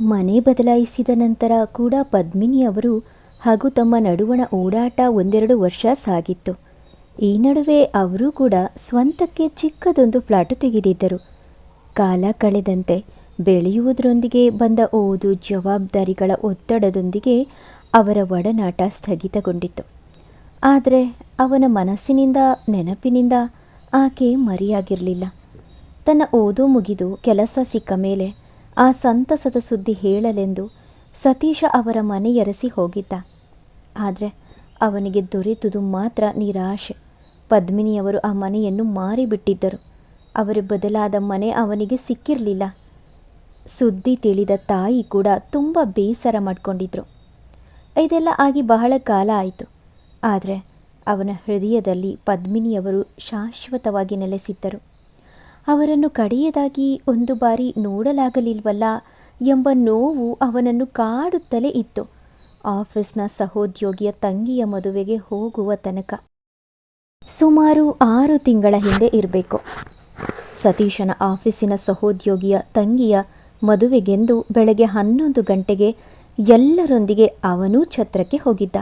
ಮನೆ ಬದಲಾಯಿಸಿದ ನಂತರ ಕೂಡ ಪದ್ಮಿನಿಯವರು ಹಾಗೂ ತಮ್ಮ ನಡುವಣ ಓಡಾಟ ಒಂದೆರಡು ವರ್ಷ ಸಾಗಿತ್ತು. ಈ ನಡುವೆ ಅವರೂ ಕೂಡ ಸ್ವಂತಕ್ಕೆ ಚಿಕ್ಕದೊಂದು ಫ್ಲಾಟು ತೆಗೆದಿದ್ದರು. ಕಾಲ ಕಳೆದಂತೆ ಬೆಳೆಯುವುದರೊಂದಿಗೆ ಬಂದ ಓದು ಜವಾಬ್ದಾರಿಗಳ ಒತ್ತಡದೊಂದಿಗೆ ಅವರ ಒಡನಾಟ ಸ್ಥಗಿತಗೊಂಡಿತ್ತು. ಆದರೆ ಅವನ ಮನಸ್ಸಿನಿಂದ ನೆನಪಿನಿಂದ ಆಕೆ ಮರೆಯಾಗಿರಲಿಲ್ಲ. ತನ್ನ ಓದು ಮುಗಿದು ಕೆಲಸ ಸಿಕ್ಕ ಮೇಲೆ ಆ ಸಂತಸದ ಸುದ್ದಿ ಹೇಳಲೆಂದು ಸತೀಶ ಅವರ ಮನೆಯರಸಿ ಹೋಗಿದ್ದ. ಆದರೆ ಅವನಿಗೆ ದೊರೆತುದು ಮಾತ್ರ ನಿರಾಶೆ. ಪದ್ಮಿನಿಯವರು ಆ ಮನೆಯನ್ನು ಮಾರಿಬಿಟ್ಟಿದ್ದರು. ಅವರು ಬದಲಾದ ಮನೆ ಅವನಿಗೆ ಸಿಕ್ಕಿರಲಿಲ್ಲ. ಸುದ್ದಿ ತಿಳಿದ ತಾಯಿ ಕೂಡ ತುಂಬ ಬೇಸರ ಮಾಡಿಕೊಂಡಿದ್ರು. ಇದೆಲ್ಲ ಆಗಿ ಬಹಳ ಕಾಲ ಆಯಿತು. ಆದರೆ ಅವನ ಹೃದಯದಲ್ಲಿ ಪದ್ಮಿನಿಯವರು ಶಾಶ್ವತವಾಗಿ ನೆಲೆಸಿದ್ದರು. ಅವರನ್ನು ಕಡೆಯದಾಗಿ ಒಂದು ಬಾರಿ ನೋಡಲಾಗಲಿಲ್ವಲ್ಲ ಎಂಬ ನೋವು ಅವನನ್ನು ಕಾಡುತ್ತಲೇ ಇತ್ತು. ಆಫೀಸ್ನ ಸಹೋದ್ಯೋಗಿಯ ತಂಗಿಯ ಮದುವೆಗೆ ಹೋಗುವ ತನಕ ಸುಮಾರು 6 ತಿಂಗಳ ಹಿಂದೆ ಇರಬೇಕು. ಸತೀಶನ ಆಫೀಸಿನ ಸಹೋದ್ಯೋಗಿಯ ತಂಗಿಯ ಮದುವೆಗೆಂದು ಬೆಳಗ್ಗೆ 11 ಗಂಟೆಗೆ ಎಲ್ಲರೊಂದಿಗೆ ಅವನೂ ಛತ್ರಕ್ಕೆ ಹೋಗಿದ್ದ.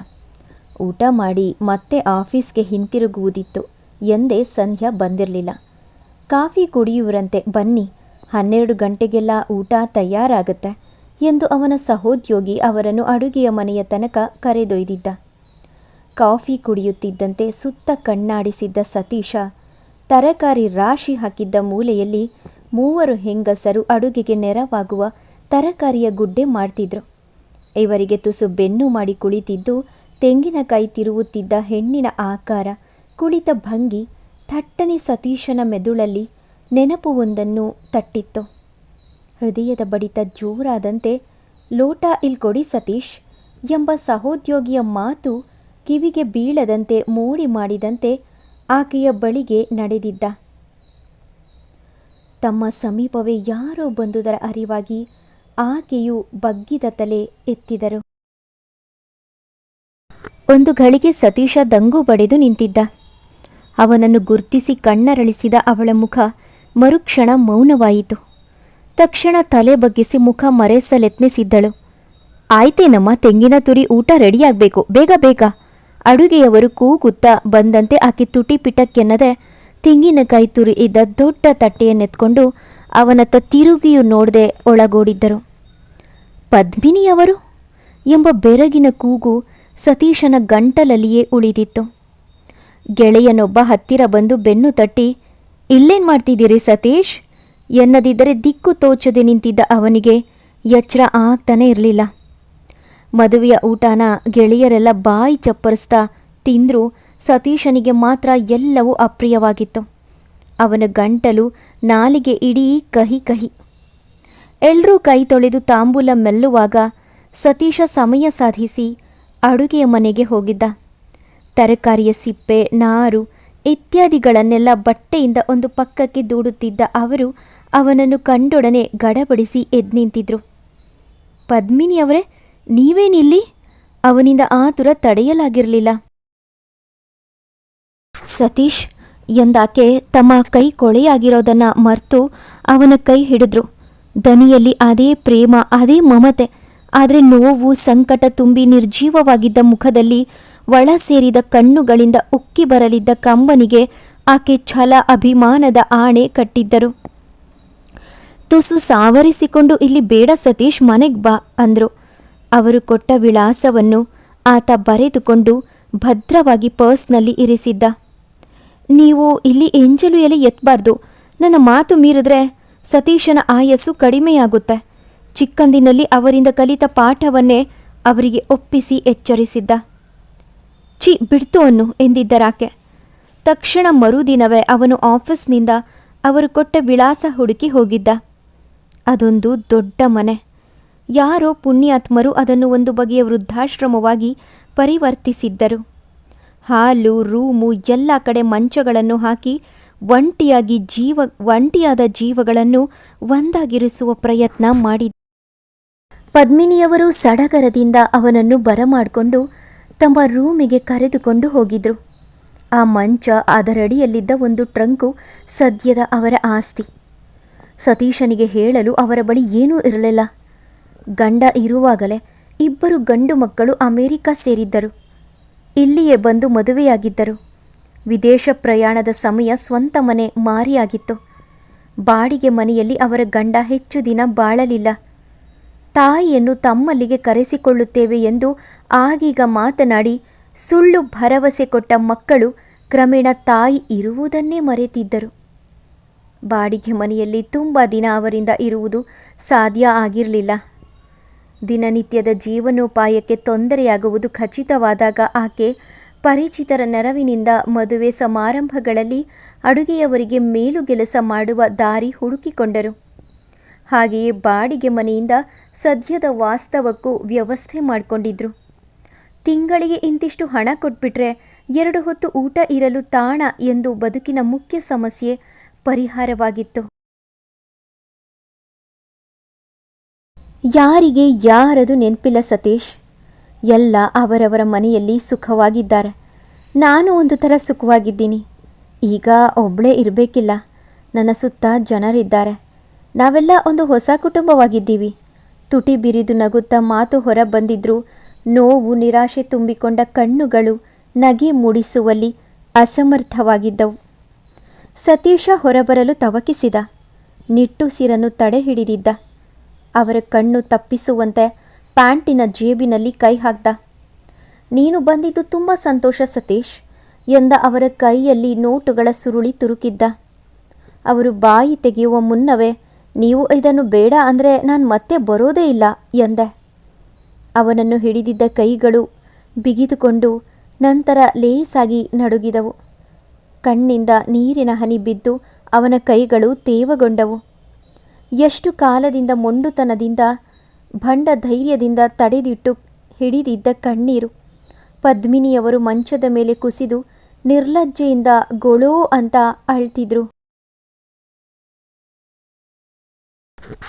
ಊಟ ಮಾಡಿ ಮತ್ತೆ ಆಫೀಸ್ಗೆ ಹಿಂತಿರುಗುವುದಿತ್ತು ಎಂದೇ ಸಂಧ್ಯಾ ಬಂದಿರಲಿಲ್ಲ. ಕಾಫಿ ಕುಡಿಯುವರಂತೆ, ಬನ್ನಿ 12 ಗಂಟೆಗೆಲ್ಲ ಊಟ ತಯಾರಾಗತ್ತೆ ಎಂದು ಅವನ ಸಹೋದ್ಯೋಗಿ ಅವರನ್ನು ಅಡುಗೆಯ ಮನೆಯ ತನಕ ಕರೆದೊಯ್ದಿದ್ದ. ಕಾಫಿ ಕುಡಿಯುತ್ತಿದ್ದಂತೆ ಸುತ್ತ ಕಣ್ಣಾಡಿಸಿದ್ದ ಸತೀಶ ತರಕಾರಿ ರಾಶಿ ಹಾಕಿದ್ದ ಮೂಲೆಯಲ್ಲಿ 3 ಹೆಂಗಸರು ಅಡುಗೆಗೆ ನೆರವಾಗುವ ತರಕಾರಿಯ ಗುಡ್ಡೆ ಮಾಡ್ತಿದ್ರು. ಇವರಿಗೆ ತುಸು ಬೆನ್ನು ಮಾಡಿ ಕುಳಿತಿದ್ದು, ತೆಂಗಿನಕಾಯಿ ತಿರುವುತ್ತಿದ್ದ ಹೆಣ್ಣಿನ ಆಕಾರ, ಕುಳಿತ ಭಂಗಿ ಥಟ್ಟನೆ ಸತೀಶನ ಮೆದುಳಲ್ಲಿ ನೆನಪು ಒಂದನ್ನು ತಟ್ಟಿತ್ತು. ಹೃದಯದ ಬಡಿತ ಜೋರಾದಂತೆ, ಲೋಟ ಇಲ್ಲಿ ಕೊಡಿ ಸತೀಶ್ ಎಂಬ ಸಹೋದ್ಯೋಗಿಯ ಮಾತು ಕಿವಿಗೆ ಬೀಳದಂತೆ ಮೋಡಿ ಮಾಡಿದಂತೆ ಆಕೆಯ ಬಳಿಗೆ ನಡೆದಿದ್ದ. ತಮ್ಮ ಸಮೀಪವೇ ಯಾರೋ ಬಂದುದರ ಅರಿವಾಗಿ ಆಕೆಯು ಬಗ್ಗಿದ ತಲೆ ಎತ್ತಿದರು. ಒಂದು ಘಳಿಗೆ ಸತೀಶ ದಂಗು ಬಡಿದು ನಿಂತಿದ್ದ. ಅವನನ್ನು ಗುರ್ತಿಸಿ ಕಣ್ಣರಳಿಸಿದ ಅವಳ ಮುಖ ಮರುಕ್ಷಣ ಮೌನವಾಯಿತು. ತಕ್ಷಣ ತಲೆ ಬಗ್ಗಿಸಿ ಮುಖ ಮರೆಸಲೆತ್ನಿಸಿದ್ದಳು. ಆಯ್ತೇನಮ್ಮ, ತೆಂಗಿನ ತುರಿ, ಊಟ ರೆಡಿಯಾಗಬೇಕು, ಬೇಗ ಬೇಗ. ಅಡುಗೆಯವರು ಕೂಗುತ್ತಾ ಬಂದಂತೆ ಆಕೆ ತುಟಿ ಪಿಟಕ್ಕೆನ್ನದೆ ತೆಂಗಿನಕಾಯಿ ತುರಿ ಇದ್ದ ದೊಡ್ಡ ತಟ್ಟೆಯನ್ನೆತ್ಕೊಂಡು ಅವನತ್ತ ತಿರುಗಿಯೂ ನೋಡದೆ ಒಳಗೋಡಿದ್ದರು. ಪದ್ಮಿನಿಯವರು ಎಂಬ ಬೆರಗಿನ ಕೂಗು ಸತೀಶನ ಗಂಟಲಲ್ಲಿಯೇ ಉಳಿದಿತ್ತು. ಗೆಳೆಯನೊಬ್ಬ ಹತ್ತಿರ ಬಂದು ಬೆನ್ನು ತಟ್ಟಿ, ಇಲ್ಲೇನು ಮಾಡ್ತಿದ್ದೀರಿ ಸತೀಶ್ ಎನ್ನದಿದ್ದರೆ ದಿಕ್ಕು ತೋಚದೆ ನಿಂತಿದ್ದ ಅವನಿಗೆ ಎಚ್ಚರ ಆಗ್ತಾನೆ ಇರಲಿಲ್ಲ. ಮದುವೆಯ ಊಟನ ಗೆಳೆಯರೆಲ್ಲ ಬಾಯಿ ಚಪ್ಪರಿಸ್ತಾ ತಿಂದರೂ ಸತೀಶನಿಗೆ ಮಾತ್ರ ಎಲ್ಲವೂ ಅಪ್ರಿಯವಾಗಿತ್ತು. ಅವನ ಗಂಟಲು ನಾಲಿಗೆ ಇಡೀ ಕಹಿ ಕಹಿ. ಎಲ್ಲರೂ ಕೈ ತೊಳೆದು ತಾಂಬೂಲ ಮೆಲ್ಲುವಾಗ ಸತೀಶ ಸಮಯ ಸಾಧಿಸಿ ಅಡುಗೆಯ ಮನೆಗೆ ಹೋಗಿದ್ದ. ತರಕಾರಿಯ ಸಿಪ್ಪೆ, ನಾರು ಇತ್ಯಾದಿಗಳನ್ನೆಲ್ಲ ಬಟ್ಟೆಯಿಂದ ಒಂದು ಪಕ್ಕಕ್ಕೆ ದೂಡುತ್ತಿದ್ದ ಅವರು ಅವನನ್ನು ಕಂಡೊಡನೆ ಗಡಬಡಿಸಿ ಎದ್ದು ನಿಂತಿದ್ರು. ಪದ್ಮಿನಿಯವರೇ, ನೀವೇನಿಲ್ಲಿ? ಅವನಿಂದ ಆತುರ ತಡೆಯಲಾಗಿರಲಿಲ್ಲ. ಸತೀಶ್ ಎಂದಾಕೆ ತಮ್ಮ ಕೈ ಕೊಳೆಯಾಗಿರೋದನ್ನ ಮರೆತು ಅವನ ಕೈ ಹಿಡಿದ್ರು. ದನಿಯಲ್ಲಿ ಅದೇ ಪ್ರೇಮ, ಅದೇ ಮಮತೆ. ಆದರೆ ನೋವು, ಸಂಕಟ ತುಂಬಿ ನಿರ್ಜೀವವಾಗಿದ್ದ ಮುಖದಲ್ಲಿ ಒಳ ಸೇರಿದ ಕಣ್ಣುಗಳಿಂದ ಉಕ್ಕಿ ಬರಲಿದ್ದ ಕಂಬನಿಗೆ ಆಕೆ ಛಲ, ಅಭಿಮಾನದ ಆಣೆ ಕಟ್ಟಿದ್ದರು. ತುಸು ಸಾವರಿಸಿಕೊಂಡು, ಇಲ್ಲಿ ಬೇಡ ಸತೀಶ್, ಮನೆಗೆ ಬಾ ಅಂದ್ರು. ಅವರು ಕೊಟ್ಟ ವಿಳಾಸವನ್ನು ಆತ ಬರೆದುಕೊಂಡು ಭದ್ರವಾಗಿ ಪರ್ಸ್ನಲ್ಲಿ ಇರಿಸಿದ್ದ. ನೀವು ಇಲ್ಲಿ ಎಂಜಲು ಎಲೆ ಎತ್ತಬಾರ್ದು. ನನ್ನ ಮಾತು ಮೀರಿದ್ರೆ ಸತೀಶನ ಆಯಸ್ಸು ಕಡಿಮೆಯಾಗುತ್ತೆ. ಚಿಕ್ಕಂದಿನಲ್ಲಿ ಅವರಿಂದ ಕಲಿತ ಪಾಠವನ್ನೇ ಅವರಿಗೆ ಒಪ್ಪಿಸಿ ಎಚ್ಚರಿಸಿದ್ದ. ಛಿ, ಬಿಡ್ತು ಅನ್ನು ಎಂದಿದ್ದರಾಕೆ. ತಕ್ಷಣ ಮರುದಿನವೇ ಅವನು ಆಫೀಸ್ನಿಂದ ಅವರು ಕೊಟ್ಟ ವಿಳಾಸ ಹುಡುಕಿ ಹೋಗಿದ್ದ. ಅದೊಂದು ದೊಡ್ಡ ಮನೆ. ಯಾರೋ ಪುಣ್ಯಾತ್ಮರು ಅದನ್ನು ಒಂದು ಬಗೆಯ ವೃದ್ಧಾಶ್ರಮವಾಗಿ ಪರಿವರ್ತಿಸಿದ್ದರು. ಹಾಲು, ರೂಮು, ಎಲ್ಲ ಕಡೆ ಮಂಚಗಳನ್ನು ಹಾಕಿ ಒಂಟಿಯಾದ ಜೀವಗಳನ್ನು ಒಂದಾಗಿರಿಸುವ ಪ್ರಯತ್ನ ಮಾಡಿದ. ಪದ್ಮಿನಿಯವರು ಸಡಗರದಿಂದ ಅವನನ್ನು ಬರಮಾಡಿಕೊಂಡು ತಮ್ಮ ರೂಮಿಗೆ ಕರೆದುಕೊಂಡು ಹೋಗಿದ್ರು. ಆ ಮಂಚ, ಅದರಡಿಯಲ್ಲಿದ್ದ ಒಂದು ಟ್ರಂಕು ಸದ್ಯದ ಅವರ ಆಸ್ತಿ. ಸತೀಶನಿಗೆ ಹೇಳಲು ಅವರ ಬಳಿ ಏನೂ ಇರಲಿಲ್ಲ. ಗಂಡ ಇರುವಾಗಲೇ ಇಬ್ಬರು ಗಂಡು ಮಕ್ಕಳು ಅಮೆರಿಕ ಸೇರಿದ್ದರು. ಇಲ್ಲಿಯೇ ಬಂದು ಮದುವೆಯಾಗಿದ್ದರು. ವಿದೇಶ ಪ್ರಯಾಣದ ಸಮಯ ಸ್ವಂತ ಮನೆ ಮಾರಿಯಾಗಿತ್ತು. ಬಾಡಿಗೆ ಮನೆಯಲ್ಲಿ ಅವರ ಗಂಡ ಹೆಚ್ಚು ದಿನ ಬಾಳಲಿಲ್ಲ. ತಾಯಿಯನ್ನು ತಮ್ಮಲ್ಲಿಗೆ ಕರೆಸಿಕೊಳ್ಳುತ್ತೇವೆ ಎಂದು ಆಗೀಗ ಮಾತನಾಡಿ ಸುಳ್ಳು ಭರವಸೆ ಕೊಟ್ಟ ಮಕ್ಕಳು ಕ್ರಮೇಣ ತಾಯಿ ಇರುವುದನ್ನೇ ಮರೆತಿದ್ದರು. ಬಾಡಿಗೆ ಮನೆಯಲ್ಲಿ ತುಂಬ ದಿನ ಅವರಿಂದ ಇರುವುದು ಸಾಧ್ಯ ಆಗಿರಲಿಲ್ಲ. ದಿನನಿತ್ಯದ ಜೀವನೋಪಾಯಕ್ಕೆ ತೊಂದರೆಯಾಗುವುದು ಖಚಿತವಾದಾಗ ಆಕೆ ಪರಿಚಿತರ ನೆರವಿನಿಂದ ಮದುವೆ ಸಮಾರಂಭಗಳಲ್ಲಿ ಅಡುಗೆಯವರಿಗೆ ಮೇಲುಗೆಲಸ ಮಾಡುವ ದಾರಿ ಹುಡುಕಿಕೊಂಡರು. ಹಾಗೆಯೇ ಬಾಡಿಗೆ ಮನೆಯಿಂದ ಸದ್ಯದ ವಾಸ್ತವಕ್ಕೂ ವ್ಯವಸ್ಥೆ ಮಾಡಿಕೊಂಡಿದ್ರು. ತಿಂಗಳಿಗೆ ಇಂತಿಷ್ಟು ಹಣ ಕೊಟ್ಬಿಟ್ರೆ 2 ಹೊತ್ತು ಊಟ ಇರಲು ತಾಣ ಎಂದು ಬದುಕಿನ ಮುಖ್ಯ ಸಮಸ್ಯೆ ಪರಿಹಾರವಾಗಿತ್ತು. ಯಾರಿಗೆ ಯಾರದು ನೆನಪಿಲ್ಲ ಸತೀಶ್. ಎಲ್ಲ ಅವರವರ ಮನೆಯಲ್ಲಿ ಸುಖವಾಗಿದ್ದಾರೆ. ನಾನು ಒಂದು ಥರ ಸುಖವಾಗಿದ್ದೀನಿ. ಈಗ ಒಬ್ಬಳೇ ಇರಬೇಕಿಲ್ಲ. ನನ್ನ ಸುತ್ತ ಜನರಿದ್ದಾರೆ. ನಾವೆಲ್ಲ ಒಂದು ಹೊಸ ಕುಟುಂಬವಾಗಿದ್ದೀವಿ. ತುಟಿ ಬಿರಿದು ನಗುತ್ತಾ ಮಾತು ಹೊರ ಬಂದಿದ್ರು ನೋವು ನಿರಾಶೆ ತುಂಬಿಕೊಂಡ ಕಣ್ಣುಗಳು ನಗೆ ಮೂಡಿಸುವಲ್ಲಿ ಅಸಮರ್ಥವಾಗಿದ್ದವು. ಸತೀಶ ಹೊರಬರಲು ತವಕಿಸಿದ. ನಿಟ್ಟುಸಿರನ್ನು ತಡೆ ಹಿಡಿದಿದ್ದ. ಅವರ ಕಣ್ಣು ತಪ್ಪಿಸುವಂತೆ ಪ್ಯಾಂಟಿನ ಜೇಬಿನಲ್ಲಿ ಕೈ ಹಾಕ್ದ. ನೀನು ಬಂದಿದ್ದು ತುಂಬ ಸಂತೋಷ ಸತೀಶ್ ಎಂದ ಅವರ ಕೈಯಲ್ಲಿ ನೋಟುಗಳ ಸುರುಳಿ ತುರುಕಿದ್ದ. ಅವರು ಬಾಯಿ ತೆಗೆಯುವ ಮುನ್ನವೇ ನೀವು ಇದನ್ನು ಬೇಡ ಅಂದರೆ ನಾನು ಮತ್ತೆ ಬರೋದೇ ಇಲ್ಲ ಎಂದೆ. ಅವನನ್ನು ಹಿಡಿದಿದ್ದ ಕೈಗಳು ಬಿಗಿದುಕೊಂಡು ನಂತರ ಲೇಸಾಗಿ ನಡುಗಿದವು. ಕಣ್ಣಿಂದ ನೀರಿನ ಹನಿ ಬಿದ್ದು ಅವನ ಕೈಗಳು ತೇವಗೊಂಡವು. ಎಷ್ಟು ಕಾಲದಿಂದ ಮೊಂಡುತನದಿಂದ ಭಂಡ ಧೈರ್ಯದಿಂದ ತಡೆದಿಟ್ಟು ಹಿಡಿದಿದ್ದ ಕಣ್ಣೀರು. ಪದ್ಮಿನಿಯವರು ಮಂಚದ ಮೇಲೆ ಕುಸಿದು ನಿರ್ಲಜ್ಜೆಯಿಂದ ಗೊಳೋ ಅಂತ ಅಳ್ತಿದ್ರು.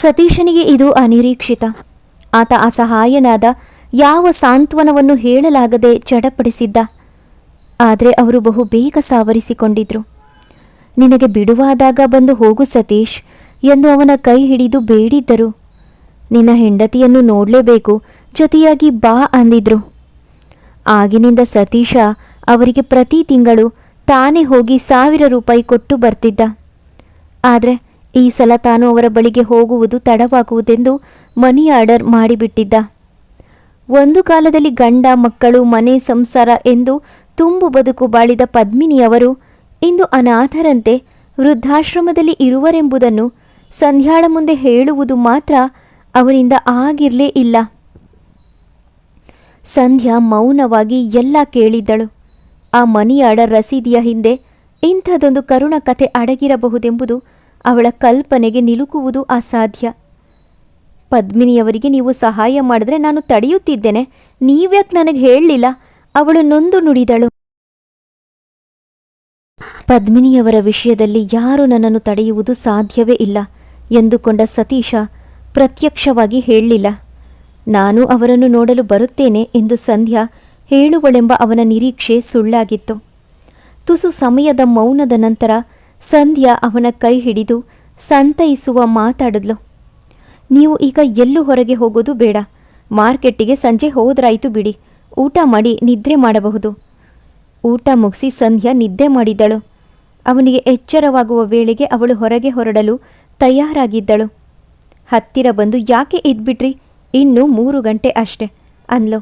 ಸತೀಶನಿಗೆ ಇದು ಅನಿರೀಕ್ಷಿತ. ಆತ ಅಸಹಾಯನಾದ. ಯಾವ ಸಾಂತ್ವನವನ್ನು ಹೇಳಲಾಗದೆ ಚಡಪಡಿಸಿದ್ದ. ಆದರೆ ಅವರು ಬಹು ಬೇಗ ಸಾವರಿಸಿಕೊಂಡಿದ್ರು. ನಿನಗೆ ಬಿಡುವಾದಾಗ ಬಂದು ಹೋಗು ಸತೀಶ್ ಎಂದು ಅವನ ಕೈ ಹಿಡಿದು ಬೇಡಿದ್ದರು. ನಿನ್ನ ಹೆಂಡತಿಯನ್ನು ನೋಡಲೇಬೇಕು, ಜೊತೆಯಾಗಿ ಬಾ ಅಂದಿದ್ರು. ಆಗಿನಿಂದ ಸತೀಶ ಅವರಿಗೆ ಪ್ರತಿ ತಿಂಗಳು ತಾನೇ ಹೋಗಿ 1000 ರೂಪಾಯಿ ಕೊಟ್ಟು ಬರ್ತಿದ್ದ. ಆದರೆ ಈ ಸಲ ತಾನು ಅವರ ಬಳಿಗೆ ಹೋಗುವುದು ತಡವಾಗುವುದೆಂದು ಮನಿ ಆರ್ಡರ್ ಮಾಡಿಬಿಟ್ಟಿದ್ದ. ಒಂದು ಕಾಲದಲ್ಲಿ ಗಂಡ ಮಕ್ಕಳು ಮನೆ ಸಂಸಾರ ಎಂದು ತುಂಬು ಬದುಕು ಬಾಳಿದ ಪದ್ಮಿನಿಯವರು ಇಂದು ಅನಾಥರಂತೆ ವೃದ್ಧಾಶ್ರಮದಲ್ಲಿ ಇರುವರೆಂಬುದನ್ನು ಸಂಧ್ಯಾಳ ಮುಂದೆ ಹೇಳುವುದು ಮಾತ್ರ ಅವರಿಂದ ಆಗಿರಲೇ ಇಲ್ಲ. ಸಂಧ್ಯಾ ಮೌನವಾಗಿ ಎಲ್ಲ ಕೇಳಿದ್ದಳು. ಆ ಮನಿ ಆರ್ಡರ್ ರಸೀದಿಯ ಹಿಂದೆ ಇಂಥದೊಂದು ಕರುಣ ಕಥೆ ಅಡಗಿರಬಹುದೆಂಬುದು ಅವಳ ಕಲ್ಪನೆಗೆ ನಿಲುಕುವುದು ಅಸಾಧ್ಯ. ಪದ್ಮಿನಿಯವರಿಗೆ ನೀವು ಸಹಾಯ ಮಾಡಿದ್ರೆ ನಾನು ತಡೆಯುತ್ತಿದ್ದೇನೆ, ನೀವ್ಯಾಕೆ ನನಗೆ ಹೇಳಲಿಲ್ಲ? ಅವಳು ನೊಂದು ನುಡಿದಳು. ಪದ್ಮಿನಿಯವರ ವಿಷಯದಲ್ಲಿ ಯಾರೂ ನನ್ನನ್ನು ತಡೆಯುವುದು ಸಾಧ್ಯವೇ ಇಲ್ಲ ಎಂದುಕೊಂಡ ಸತೀಶ ಪ್ರತ್ಯಕ್ಷವಾಗಿ ಹೇಳಲಿಲ್ಲ. ನಾನು ಅವರನ್ನು ನೋಡಲು ಬರುತ್ತೇನೆ ಎಂದು ಸಂಧ್ಯಾ ಹೇಳುವಳೆಂಬ ಅವನ ನಿರೀಕ್ಷೆ ಸುಳ್ಳಾಗಿತ್ತು. ತುಸು ಸಮಯದ ಮೌನದ ನಂತರ ಸಂಧ್ಯಾ ಅವನ ಕೈ ಹಿಡಿದು ಸಂತೈಸುವ ಮಾತಾಡಿದ್ಲು. ನೀವು ಈಗ ಎಲ್ಲೂ ಹೊರಗೆ ಹೋಗೋದು ಬೇಡ. ಮಾರ್ಕೆಟ್ಟಿಗೆ ಸಂಜೆ ಹೋದ್ರಾಯ್ತು ಬಿಡಿ. ಊಟ ಮಾಡಿ ನಿದ್ರೆ ಮಾಡಬಹುದು. ಊಟ ಮುಗಿಸಿ ಸಂಧ್ಯಾ ನಿದ್ದೆ ಮಾಡಿದ್ದಳು. ಅವನಿಗೆ ಎಚ್ಚರವಾಗುವ ವೇಳೆಗೆ ಅವಳು ಹೊರಗೆ ಹೊರಡಲು ತಯಾರಾಗಿದ್ದಳು. ಹತ್ತಿರ ಬಂದು ಯಾಕೆ ಇದ್ಬಿಟ್ರಿ? ಇನ್ನೂ 3 ಗಂಟೆ ಅಷ್ಟೆ ಅಂದ್ಲು.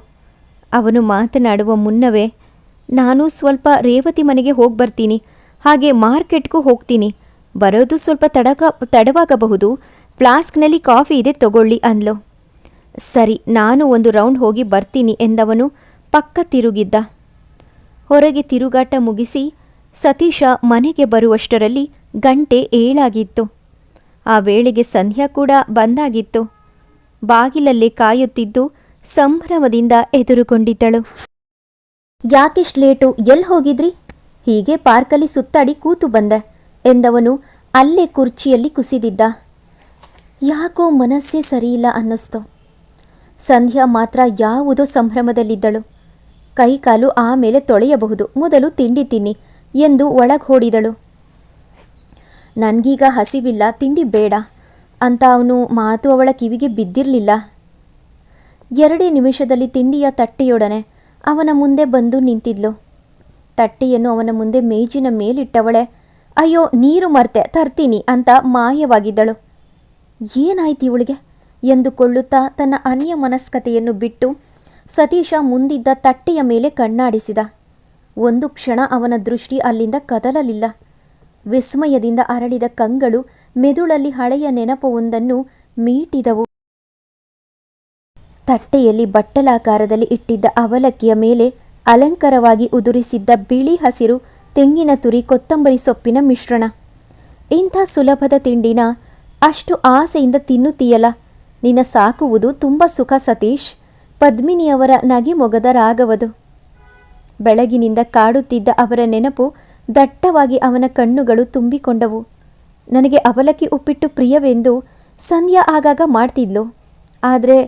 ಅವನು ಮಾತನಾಡುವ ಮುನ್ನವೇ ನಾನು ಸ್ವಲ್ಪ ರೇವತಿ ಮನೆಗೆ ಹೋಗಿ ಬರ್ತೀನಿ, ಹಾಗೆ ಮಾರ್ಕೆಟ್ಗೂ ಹೋಗ್ತೀನಿ. ಬರೋದು ಸ್ವಲ್ಪ ತಡವಾಗಬಹುದು. ಫ್ಲಾಸ್ಕ್ನಲ್ಲಿ ಕಾಫಿ ಇದೆ ತಗೊಳ್ಳಿ ಅಂದ್ಲು. ಸರಿ, ನಾನು ಒಂದು ರೌಂಡ್ ಹೋಗಿ ಬರ್ತೀನಿ ಎಂದವನು ಪಕ್ಕ ತಿರುಗಿದ್ದ. ಹೊರಗೆ ತಿರುಗಾಟ ಮುಗಿಸಿ ಸತೀಶ ಮನೆಗೆ ಬರುವಷ್ಟರಲ್ಲಿ ಗಂಟೆ 7 ಆಗಿತ್ತು. ಆ ವೇಳೆಗೆ ಸಂಧ್ಯಾ ಕೂಡ ಬಂದಾಗಿತ್ತು. ಬಾಗಿಲಲ್ಲೇ ಕಾಯುತ್ತಿದ್ದು ಸಂಭ್ರಮದಿಂದ ಎದುರುಗೊಂಡಿದ್ದಳು. ಯಾಕಿಷ್ಟು ಲೇಟು? ಎಲ್ಲಿ ಹೋಗಿದ್ರಿ? ಹೀಗೆ ಪಾರ್ಕಲ್ಲಿ ಸುತ್ತಾಡಿ ಕೂತು ಬಂದೆ ಎಂದವನು ಅಲ್ಲೇ ಕುರ್ಚಿಯಲ್ಲಿ ಕುಸಿದಿದ್ದ. ಯಾಕೋ ಮನಸ್ಸೇ ಸರಿಯಿಲ್ಲ ಅನ್ನಿಸ್ತು. ಸಂಧ್ಯಾ ಮಾತ್ರ ಯಾವುದೋ ಸಂಭ್ರಮದಲ್ಲಿದ್ದಳು. ಕೈಕಾಲು ಆಮೇಲೆ ತೊಳೆಯಬಹುದು, ಮೊದಲು ತಿಂಡಿ ತಿನ್ನಿ ಎಂದು ಒಳಗೋಡಿದಳು. ನನಗೀಗ ಹಸಿವಿಲ್ಲ, ತಿಂಡಿ ಬೇಡ ಅಂತ ಅವನು ಮಾತು ಅವಳ ಕಿವಿಗೆ ಬಿದ್ದಿರಲಿಲ್ಲ. ಎರಡೇ ನಿಮಿಷದಲ್ಲಿ ತಿಂಡಿಯ ತಟ್ಟೆಯೊಡನೆ ಅವನ ಮುಂದೆ ಬಂದು ನಿಂತಿದ್ಲು. ತಟ್ಟೆಯನ್ನು ಅವನ ಮುಂದೆ ಮೇಜಿನ ಮೇಲಿಟ್ಟವಳೆ ಅಯ್ಯೋ ನೀರು ಮರ್ತೆ ತರ್ತೀನಿ ಅಂತ ಮಾಯವಾಗಿದ್ದಳು. ಏನಾಯ್ತು ಇವಳಿಗೆ ಎಂದುಕೊಳ್ಳುತ್ತಾ ತನ್ನ ಅನ್ಯಮನಸ್ಕತೆಯನ್ನು ಬಿಟ್ಟು ಸತೀಶ ಮುಂದಿದ್ದ ತಟ್ಟೆಯ ಮೇಲೆ ಕಣ್ಣಾಡಿಸಿದ. ಒಂದು ಕ್ಷಣ ಅವನ ದೃಷ್ಟಿ ಅಲ್ಲಿಂದ ಕದಲಲಿಲ್ಲ. ವಿಸ್ಮಯದಿಂದ ಅರಳಿದ ಕಂಗಳು ಮೆದುಳಲ್ಲಿ ಹಳೆಯ ನೆನಪೊಂದನ್ನು ಮೀಟಿದವು. ತಟ್ಟೆಯಲ್ಲಿ ಬಟ್ಟಲಾಕಾರದಲ್ಲಿ ಇಟ್ಟಿದ್ದ ಅವಲಕ್ಕಿಯ ಮೇಲೆ ಅಲಂಕಾರವಾಗಿ ಉದುರಿಸಿದ್ದ ಬಿಳಿ ಹಸಿರು ತೆಂಗಿನ ತುರಿ ಕೊತ್ತಂಬರಿ ಸೊಪ್ಪಿನ ಮಿಶ್ರಣ. ಇಂಥ ಸುಲಭದ ತಿಂಡಿನ ಅಷ್ಟು ಆಸೆಯಿಂದ ತಿನ್ನುತ್ತೀಯಲ್ಲ, ನಿನ್ನ ಸಾಕುವುದು ತುಂಬ ಸುಖ ಸತೀಶ್. ಪದ್ಮಿನಿಯವರ ನಗೆ ಮೊಗದ ರಾಗವದು. ಬೆಳಗಿನಿಂದ ಕಾಡುತ್ತಿದ್ದ ಅವರ ನೆನಪು ದಟ್ಟವಾಗಿ ಅವನ ಕಣ್ಣುಗಳು ತುಂಬಿಕೊಂಡವು. ನನಗೆ ಅವಲಕ್ಕಿ ಉಪ್ಪಿಟ್ಟು ಪ್ರಿಯವೆಂದು ಸಂಧ್ಯಾ ಆಗಾಗ ಮಾಡ್ತಿದ್ಲು. ಆದರೆ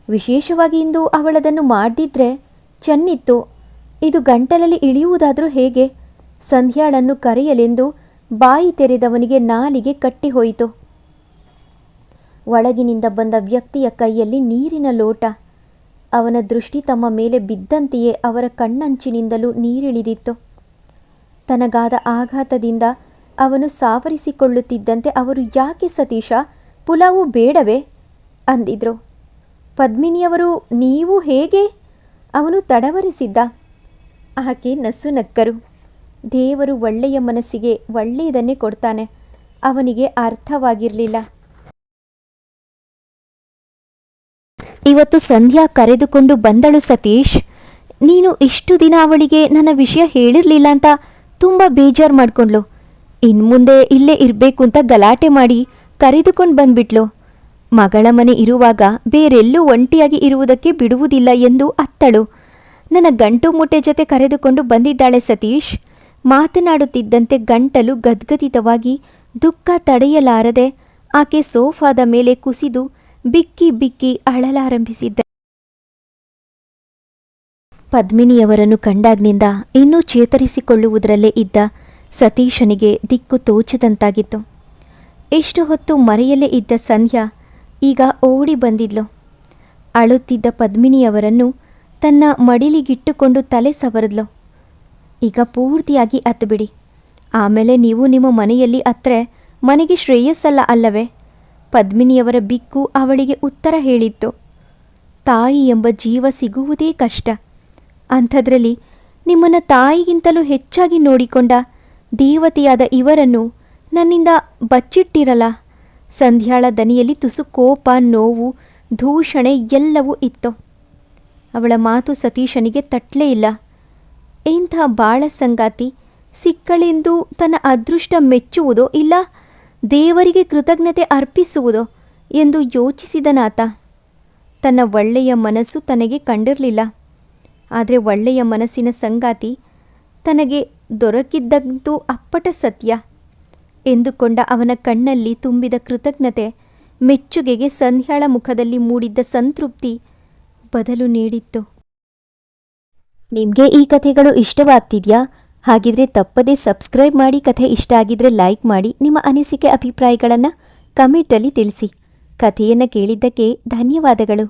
ವಿಶೇಷವಾಗಿ ಇಂದು ಅವಳದನ್ನು ಮಾಡ್ದಿದ್ರೆ ಚೆನ್ನಿತ್ತು. ಇದು ಗಂಟಲಲ್ಲಿ ಇಳಿಯುವುದಾದರೂ ಹೇಗೆ? ಸಂಧ್ಯಾಳನ್ನು ಕರೆಯಲೆಂದು ಬಾಯಿ ತೆರೆದವನಿಗೆ ನಾಲಿಗೆ ಕಟ್ಟಿಹೋಯಿತು. ಒಳಗಿನಿಂದ ಬಂದ ವ್ಯಕ್ತಿಯ ಕೈಯಲ್ಲಿ ನೀರಿನ ಲೋಟ. ಅವನ ದೃಷ್ಟಿ ತಮ್ಮ ಮೇಲೆ ಬಿದ್ದಂತೆಯೇ ಅವರ ಕಣ್ಣಂಚಿನಿಂದಲೂ ನೀರಿಳಿದಿತ್ತು. ತನಗಾದ ಆಘಾತದಿಂದ ಅವನು ಸಾವರಿಸಿಕೊಳ್ಳುತ್ತಿದ್ದಂತೆ ಅವರು ಯಾಕೆ ಸತೀಶ ಪುಲಾವು ಬೇಡವೇ ಅಂದಿದ್ರು. ಪದ್ಮಿನಿಯವರು ನೀವು ಹೇಗೆ? ಅವನು ತಡವರಿಸಿದ್ದ. ಆಕೆ ನಸು ನಕ್ಕರು. ದೇವರು ಒಳ್ಳೆಯ ಮನಸ್ಸಿಗೆ ಒಳ್ಳೆಯದನ್ನೇ ಕೊಡ್ತಾನೆ. ಅವನಿಗೆ ಅರ್ಥವಾಗಿರಲಿಲ್ಲ. ಇವತ್ತು ಸಂಧ್ಯಾ ಕರೆದುಕೊಂಡು ಬಂದಳು ಸತೀಶ್. ನೀನು ಇಷ್ಟು ದಿನ ಅವಳಿಗೆ ನನ್ನ ವಿಷಯ ಹೇಳಿರಲಿಲ್ಲ ಅಂತ ತುಂಬ ಬೇಜಾರು ಮಾಡ್ಕೊಂಡ್ಲು. ಇನ್ಮುಂದೆ ಇಲ್ಲೇ ಇರಬೇಕು ಅಂತ ಗಲಾಟೆ ಮಾಡಿ ಕರೆದುಕೊಂಡು ಬಂದ್ಬಿಟ್ಲು. ಮಗಳ ಮನೆ ಇರುವಾಗ ಬೇರೆಲ್ಲೂ ಒಂಟಿಯಾಗಿ ಇರುವುದಕ್ಕೆ ಬಿಡುವುದಿಲ್ಲ ಎಂದು ಅತ್ತಳು. ನನ್ನ ಗಂಟು ಮುಟ್ಟೆ ಜೊತೆ ಕರೆದುಕೊಂಡು ಬಂದಿದ್ದಾಳೆ ಸತೀಶ್. ಮಾತನಾಡುತ್ತಿದ್ದಂತೆ ಗಂಟಲು ಗದ್ಗದಿತವಾಗಿ ದುಃಖ ತಡೆಯಲಾರದೆ ಆಕೆ ಸೋಫಾದ ಮೇಲೆ ಕುಸಿದು ಬಿಕ್ಕಿ ಬಿಕ್ಕಿ ಅಳಲಾರಂಭಿಸಿದ್ದ. ಪದ್ಮಿನಿಯವರನ್ನು ಕಂಡಾಗ್ನಿಂದ ಇನ್ನೂ ಚೇತರಿಸಿಕೊಳ್ಳುವುದರಲ್ಲೇ ಇದ್ದ ಸತೀಶನಿಗೆ ದಿಕ್ಕು ತೋಚದಂತಾಗಿತ್ತು. ಎಷ್ಟು ಹೊತ್ತು ಮರೆಯಲ್ಲೇ ಇದ್ದ ಸಂಧ್ಯಾ ಈಗ ಓಡಿ ಬಂದಿದ್ಲು. ಅಳುತ್ತಿದ್ದ ಪದ್ಮಿನಿಯವರನ್ನು ತನ್ನ ಮಡಿಲಿಗಿಟ್ಟುಕೊಂಡು ತಲೆ ಸವರಿದ್ಲು. ಈಗ ಪೂರ್ತಿಯಾಗಿ ಅತ್ತುಬಿಡಿ, ಆಮೇಲೆ ನೀವು ನಿಮ್ಮ ಮನೆಯಲ್ಲಿ ಅತ್ತರೆ ಮನೆಗೆ ಶ್ರೇಯಸ್ಸಲ್ಲ ಅಲ್ಲವೇ? ಪದ್ಮಿನಿಯವರ ಬಿಕ್ಕು ಅವಳಿಗೆ ಉತ್ತರ ಹೇಳಿತ್ತು. ತಾಯಿ ಎಂಬ ಜೀವ ಸಿಗುವುದೇ ಕಷ್ಟ. ಅಂಥದ್ರಲ್ಲಿ ನಿಮ್ಮನ್ನು ತಾಯಿಗಿಂತಲೂ ಹೆಚ್ಚಾಗಿ ನೋಡಿಕೊಂಡ ದೇವತೆಯಾದ ಇವರನ್ನು ನನ್ನಿಂದ ಬಚ್ಚಿಟ್ಟಿರಲ್ಲ. ಸಂಧ್ಯಾಳ ದನಿಯಲ್ಲಿ ತುಸು ಕೋಪ, ನೋವು, ದೂಷಣೆ ಎಲ್ಲವೂ ಇತ್ತು. ಅವಳ ಮಾತು ಸತೀಶನಿಗೆ ತಟ್ಟಲೇ ಇಲ್ಲ. ಇಂಥ ಬಾಳ ಸಂಗಾತಿ ಸಿಕ್ಕಳೆಂದು ತನ್ನ ಅದೃಷ್ಟ ಮೆಚ್ಚುವುದೋ ಇಲ್ಲ ದೇವರಿಗೆ ಕೃತಜ್ಞತೆ ಅರ್ಪಿಸುವುದೋ ಎಂದು ಯೋಚಿಸಿದನಾತ. ತನ್ನ ಒಳ್ಳೆಯ ಮನಸ್ಸು ತನಗೆ ಕಂಡಿರಲಿಲ್ಲ. ಆದರೆ ಒಳ್ಳೆಯ ಮನಸ್ಸಿನ ಸಂಗಾತಿ ತನಗೆ ದೊರಕಿದ್ದಂತೂ ಅಪ್ಪಟ ಸತ್ಯ ಎಂದುಕೊಂಡ ಅವನ ಕಣ್ಣಲ್ಲಿ ತುಂಬಿದ ಕೃತಜ್ಞತೆ ಮೆಚ್ಚುಗೆಗೆ ಸಂಧ್ಯಾಳ ಮುಖದಲ್ಲಿ ಮೂಡಿದ್ದ ಸಂತೃಪ್ತಿ ಬದಲು ನೀಡಿತ್ತು. ನಿಮಗೆ ಈ ಕಥೆಗಳು ಇಷ್ಟವಾಗ್ತಿದೆಯಾ? ಹಾಗಿದ್ರೆ ತಪ್ಪದೇ ಸಬ್ಸ್ಕ್ರೈಬ್ ಮಾಡಿ. ಕಥೆ ಇಷ್ಟ ಆಗಿದ್ರೆ ಲೈಕ್ ಮಾಡಿ. ನಿಮ್ಮ ಅನಿಸಿಕೆ ಅಭಿಪ್ರಾಯಗಳನ್ನು ಕಮೆಂಟಲ್ಲಿ ತಿಳಿಸಿ. ಕಥೆಯನ್ನು ಕೇಳಿದ್ದಕ್ಕೆ ಧನ್ಯವಾದಗಳು.